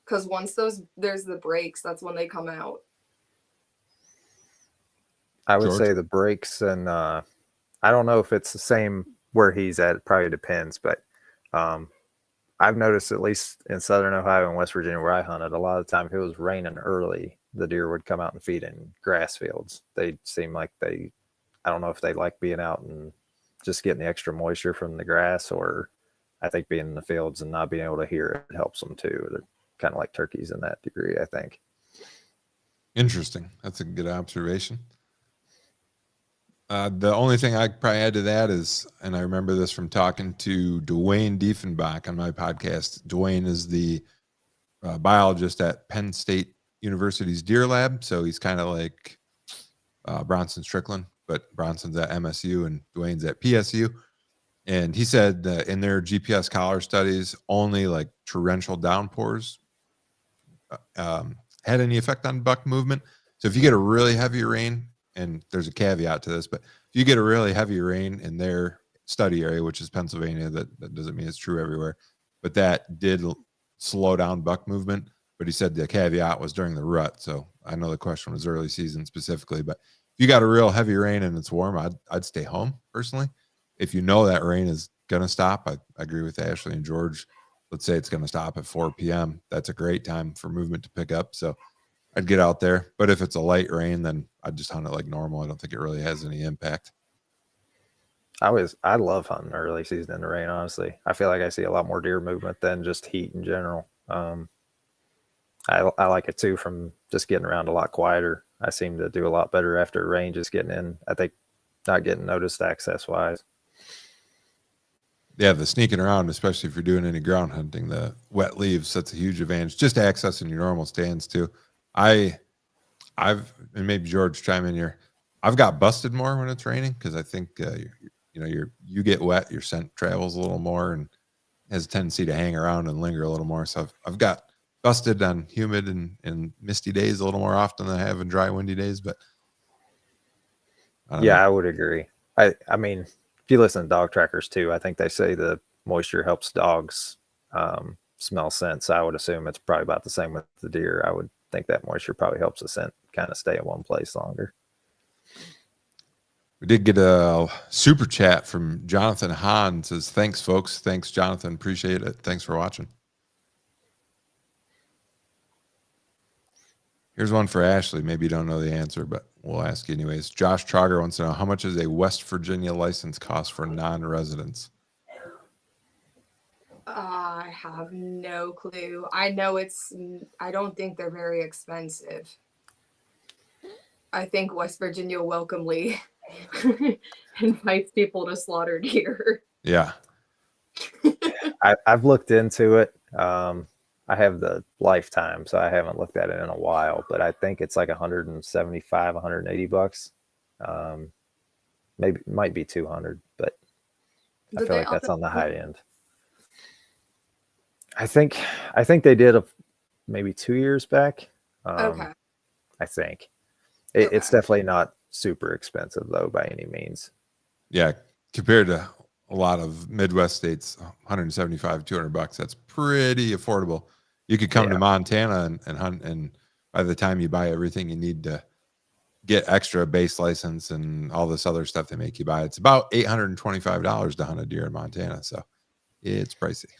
D: Because once there's the breaks, that's when they come out.
C: I would
B: George?
C: say the breaks, and I don't know if it's the same where he's at. It probably depends, but I've noticed, at least in Southern Ohio and West Virginia where I hunted, a lot of the time if it was raining early, the deer would come out and feed in grass fields. They seem like I don't know if they like being out and just getting the extra moisture from the grass, or I think being in the fields and not being able to hear it helps them too. They're kind of like turkeys in that degree, I think.
B: Interesting. That's a good observation. The only thing I could probably add to that is, and I remember this from talking to Dwayne Diefenbach on my podcast. Dwayne is the biologist at Penn State University's Deer Lab. So he's kind of like Bronson Strickland, but Bronson's at MSU and Dwayne's at PSU. And he said in their GPS collar studies, only like torrential downpours had any effect on buck movement. So if you get a really heavy rain, and there's a caveat to this, but if you get a really heavy rain in their study area, which is Pennsylvania, that doesn't mean it's true everywhere, but that did slow down buck movement. But but he said the caveat was during the rut. So I know the question was early season specifically, but if you got a real heavy rain and it's warm, I'd stay home personally. If you know that rain is going to stop, I agree with Ashley and George. Let's say it's going to stop at 4 p.m. That's a great time for movement to pick up. So I'd get out there. But if it's a light rain, then I'd just hunt it like normal. I don't think it really has any impact.
C: I love hunting early season in the rain, honestly. I feel like I see a lot more deer movement than just heat in general. I like it too from just getting around a lot quieter. I seem to do a lot better after rain, just getting in. I think not getting noticed access wise.
B: Yeah, the sneaking around, especially if you're doing any ground hunting, the wet leaves, that's a huge advantage. Just accessing your normal stands too. I've and maybe George chime in here. I've got busted more when it's raining because I think you get wet, your scent travels a little more and has a tendency to hang around and linger a little more. So I've got busted on humid and misty days a little more often than I have in dry, windy days. But
C: I would agree. I mean, if you listen to dog trackers too, I think they say the moisture helps dogs smell scents. I would assume it's probably about the same with the deer. I would think that moisture probably helps the scent kind of stay in one place longer.
B: We did get a super chat from Jonathan Hahn. Says, thanks, folks. Thanks, Jonathan. Appreciate it. Thanks for watching. Here's one for Ashley. Maybe you don't know the answer, but we'll ask you anyways. Josh Trogger wants to know, how much does a West Virginia license cost for non-residents?
D: I have no clue. I know I don't think they're very expensive. I think West Virginia welcomely invites people to slaughter deer.
B: Yeah.
C: I've looked into it. I have the lifetime, so I haven't looked at it in a while, but I think it's like 175, 180 bucks. Maybe might be 200, but I feel like that's on the high end. I think they did maybe 2 years back.
D: Okay.
C: I think it's definitely not super expensive though by any means.
B: Yeah, compared to a lot of Midwest states, 175, 200 bucks. That's pretty affordable. You could come to Montana and hunt, and by the time you buy everything you need to get extra base license and all this other stuff they make you buy, it's about $825 to hunt a deer in Montana. So it's pricey.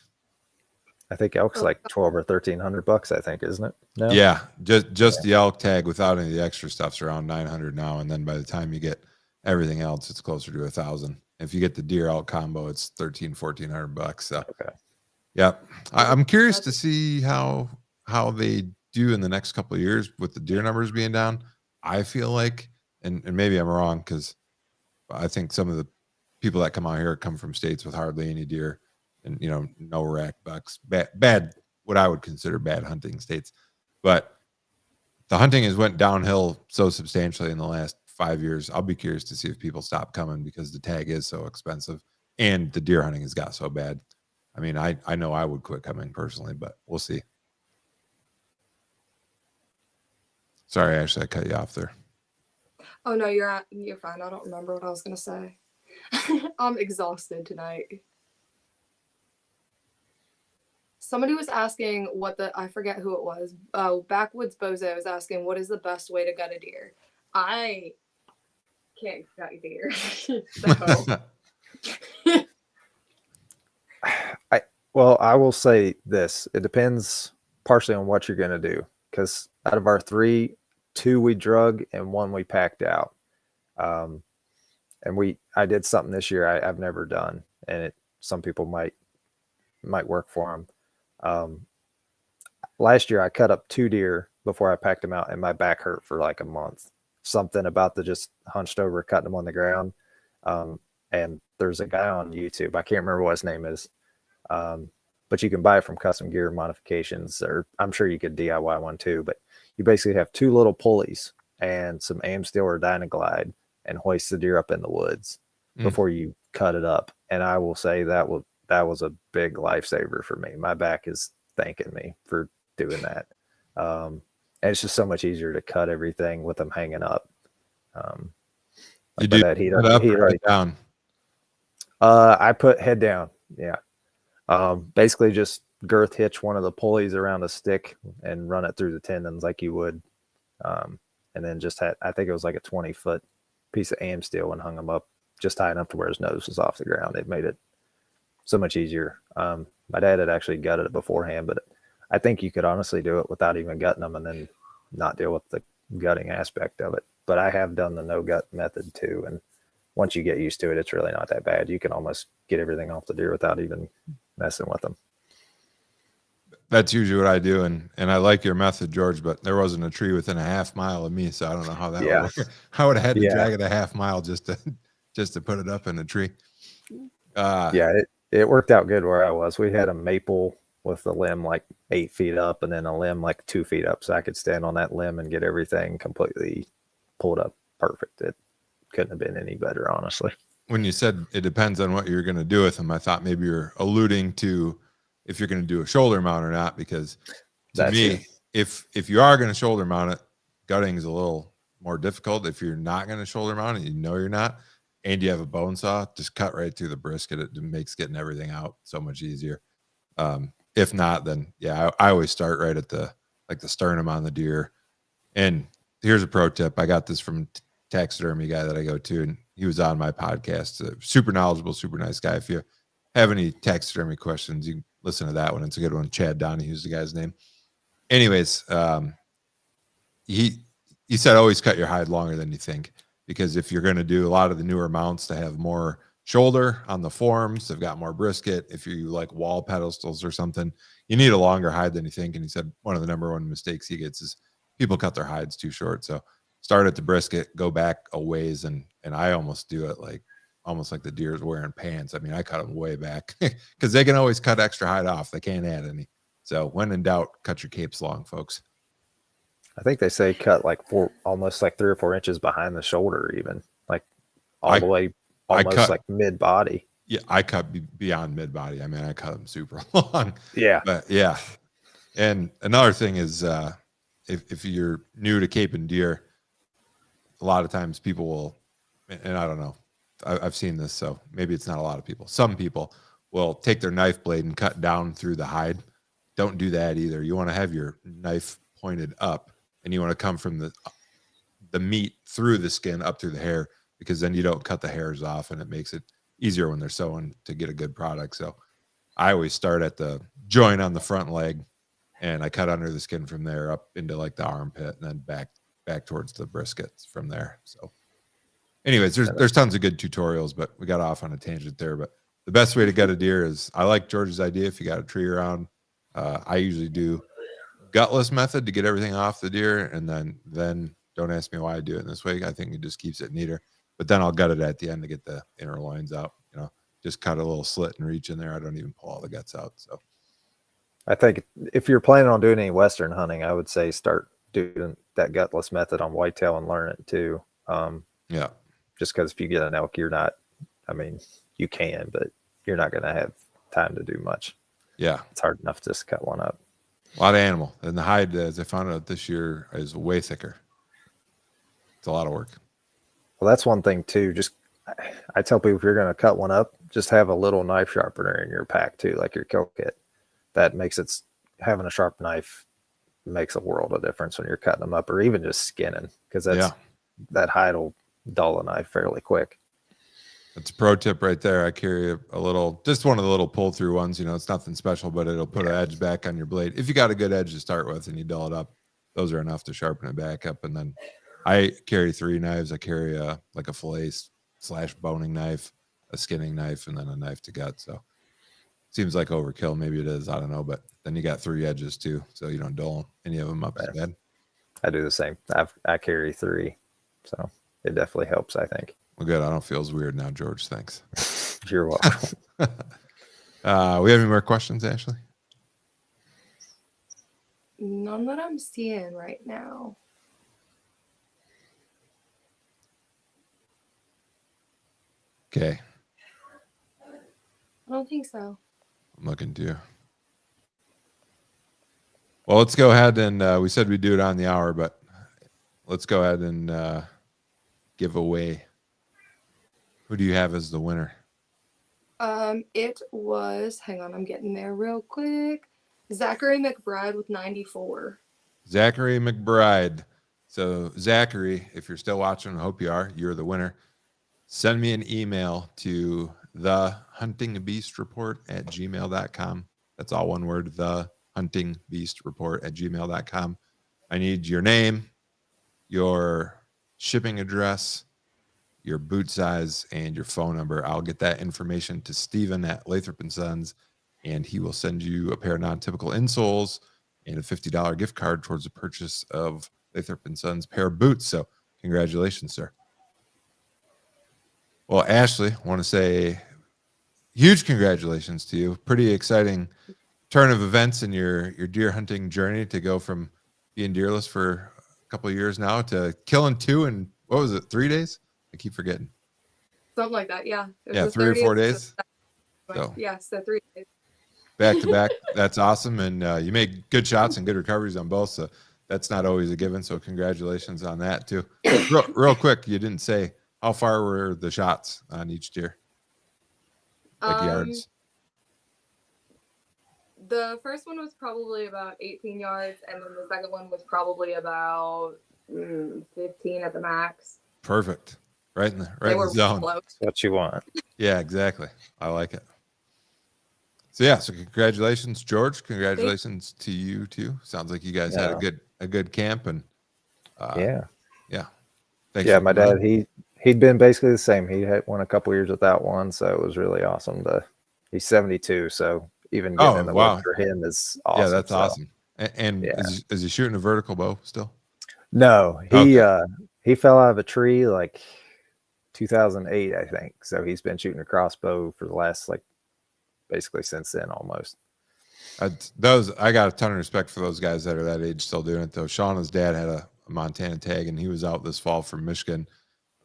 C: I think elk's like 12 or 1,300 bucks, I think, isn't it? No?
B: Yeah, just the elk tag without any of the extra stuff's around 900 now, and then by the time you get everything else, it's closer to 1,000. If you get the deer elk combo, it's 1,400 bucks. So,
C: okay.
B: Yeah, I'm curious to see how they do in the next couple of years with the deer numbers being down. I feel like, and maybe I'm wrong, because I think some of the people that come out here come from states with hardly any deer and no rack bucks, bad what I would consider bad hunting states. But the hunting has went downhill so substantially in the last 5 years. I'll be curious to see if people stop coming because the tag is so expensive and the deer hunting has got so bad. I mean, I know I would quit coming personally, but we'll see. Sorry, Ashley, I cut you off there.
D: Oh no, you're fine. I don't remember what I was gonna say. I'm exhausted tonight. Somebody was asking I forget who it was. Backwoods Bozo was asking, what is the best way to gut a deer? I can't gut deer. So.
C: I will say this. It depends partially on what you're going to do, because out of our 3, 2 we drug and 1 we packed out. And I did something this year I've never done, and some people might work for them. Last year I cut up 2 deer before I packed them out, and my back hurt for like a month. Something about the just hunched over, cutting them on the ground. And there's a guy on YouTube, I can't remember what his name is. But you can buy it from Custom Gear Modifications, or I'm sure you could DIY one too. But you basically have 2 little pulleys and some aim steel or Dynaglide and hoist the deer up in the woods before you cut it up. And I will say that was a big lifesaver for me. My back is thanking me for doing that. And it's just so much easier to cut everything with them hanging up.
B: You do that heat up or head down?
C: I put head down. Yeah. Basically just girth hitch one of the pulleys around a stick and run it through the tendons like you would. And then just had, I think it was like a 20-foot piece of AM steel and hung him up just high enough to where his nose was off the ground. It made it so much easier. My dad had actually gutted it beforehand, but I think you could honestly do it without even gutting them and then not deal with the gutting aspect of it. But I have done the no gut method too. And once you get used to it, it's really not that bad. You can almost get everything off the deer without even messing with them.
B: That's usually what I do, and I like your method, George. But there wasn't a tree within a half mile of me, so I don't know how that would work. I would have had to drag it a half mile just to put it up in a tree.
C: It worked out good where I was. We had a maple with the limb like 8 feet up, and then a limb like 2 feet up, so I could stand on that limb and get everything completely pulled up perfect. It couldn't have been any better, honestly.
B: When you said it depends on what you're going to do with them, I thought maybe you're alluding to if you're going to do a shoulder mount or not, because to me, if you are going to shoulder mount it, gutting is a little more difficult. If you're not going to shoulder mount it, you know you're not, and you have a bone saw, just cut right through the brisket. It makes getting everything out so much easier. If not, then I always start right at the sternum on the deer. And here's a pro tip. I got this from taxidermy guy that I go to, and he was on my podcast. Super knowledgeable, super nice guy. If you have any taxidermy questions, you can listen to that one. It's a good one. Chad Donahue's the guy's name. Anyways, he said always cut your hide longer than you think, because if you're going to do a lot of the newer mounts to have more shoulder on the forms, they've got more brisket. If you like wall pedestals or something, you need a longer hide than you think. And he said one of the number one mistakes he gets is people cut their hides too short. So start at the brisket, go back a ways, and I almost do it almost like the deer's wearing pants. I mean, I cut them way back because they can always cut extra hide off. They can't add any. So when in doubt, cut your capes long, folks.
C: I think they say cut like almost like 3 or 4 inches behind the shoulder, even like the way almost like mid body.
B: Yeah, I cut beyond mid body. I mean, I cut them super long.
C: Yeah,
B: but yeah. And another thing is, if you're new to caping deer, a lot of times people will, and I don't know, I've seen this, so maybe it's not a lot of people. Some people will take their knife blade and cut down through the hide. Don't do that either. You want to have your knife pointed up, and you want to come from the meat through the skin up through the hair, because then you don't cut the hairs off, and it makes it easier when they're sewing to get a good product. So I always start at the joint on the front leg, and I cut under the skin from there up into like the armpit, and then back towards the briskets from there. So anyways, there's tons of good tutorials, but we got off on a tangent there. But the best way to gut a deer is, I like George's idea. If you got a tree around, I usually do gutless method to get everything off the deer, and then don't ask me why I do it in this way. I think it just keeps it neater. But then I'll gut it at the end to get the inner loins out. Just cut a little slit and reach in there. I don't even pull all the guts out. So
C: I think if you're planning on doing any Western hunting, I would say start doing that gutless method on whitetail and learn it too.
B: Yeah.
C: Just because if you get an elk, you can, but you're not going to have time to do much.
B: Yeah.
C: It's hard enough to just cut one up.
B: A lot of animal. And the hide, as I found out this year, is way thicker. It's a lot of work. Well,
C: that's one thing too. Just, I tell people, if you're going to cut one up, just have a little knife sharpener in your pack too, like your kill kit. That makes it, having a sharp knife makes a world of difference when you're cutting them up, or even just skinning, because that hide will dull a knife fairly quick.
B: That's a pro tip right there. I carry a little, just one of the little pull through ones. It's nothing special, but it'll put an edge back on your blade. If you got a good edge to start with and you dull it up, those are enough to sharpen it back up. And then I carry 3 knives. I carry a fillet / boning knife, a skinning knife, and then a knife to gut. So seems like overkill. Maybe it is. I don't know. But then you got 3 edges too, so you don't dull any of them up as bad.
C: I do the same. I carry 3, so it definitely helps, I think.
B: Well, good. I don't feel as weird now, George. Thanks.
C: You're welcome.
B: We have any more questions, Ashley?
D: None that I'm seeing right now.
B: Okay.
D: I don't think so.
B: I'm looking too. Well, let's go ahead and we said we'd do it on the hour, but let's go ahead and give away. Who do you have as the winner?
D: It was, hang on, I'm getting there real quick. Zachary McBride with 94.
B: Zachary McBride. So Zachary, if you're still watching, I hope you are, you're the winner. Send me an email to thehuntingbeastreport@gmail.com. That's all one word, thehuntingbeastreport@gmail.com. I need your name, your shipping address, your boot size, and your phone number. I'll get that information to Steven at Lathrop & Sons, and he will send you a pair of non-typical insoles and a $50 gift card towards the purchase of Lathrop & Sons pair of boots. So congratulations, sir. Well, Ashley, I want to say huge congratulations to you. Pretty exciting turn of events in your deer hunting journey to go from being deerless for a couple of years now to killing 2 in, what was it, 3 days? I keep forgetting.
D: Something like that, yeah.
B: Yeah, 3 or 4 days.
D: So 3 days.
B: Back to back. That's awesome. And you made good shots and good recoveries on both. So that's not always a given. So congratulations on that too. Real quick, you didn't say how far were the shots on each deer? Like yards.
D: The first one was probably about 18 yards, and then the second one was probably about 15 at the max.
B: Perfect. Right in the zone.
D: Close.
C: What you want.
B: Yeah, exactly. I like it. So yeah, so congratulations, George. Congratulations to you too. Sounds like you guys had a good camp, and
C: yeah.
B: Thanks.
C: Yeah, my dad, he'd been basically the same. He had won a couple years without one, so it was really awesome. He's 72, so even getting in the woods for him is awesome.
B: Yeah, that's awesome. And is he shooting a vertical bow still?
C: No, he fell out of a tree like 2008, I think. So he's been shooting a crossbow for the last basically since then almost.
B: I got a ton of respect for those guys that are that age still doing it though. Shauna's dad had a Montana tag, and he was out this fall from Michigan,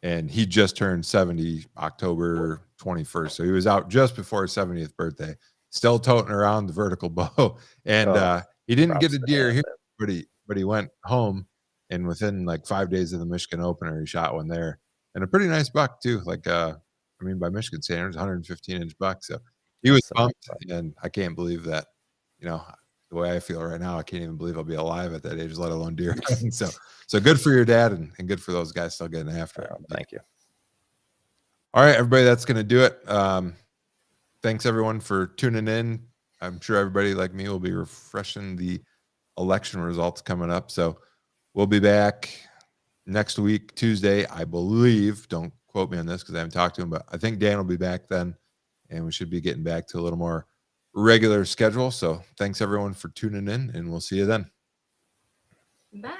B: and he just turned 70 October 21st. So he was out just before his 70th birthday, still toting around the vertical bow. And he didn't get a deer here, but he went home, and within like 5 days of the Michigan opener, he shot one there, and a pretty nice buck too. By Michigan standards, 115-inch buck. So he was pumped, and I can't believe that, the way I feel right now, I can't even believe I'll be alive at that age, let alone deer. So good for your dad, and good for those guys still getting after it.
C: Thank you.
B: All right, everybody, that's going to do it. Thanks everyone for tuning in. I'm sure everybody like me will be refreshing the election results coming up. So we'll be back next week, Tuesday, I believe. Don't quote me on this because I haven't talked to him, but I think Dan will be back then, and we should be getting back to a little more regular schedule. So thanks everyone for tuning in, and we'll see you then.
D: Bye.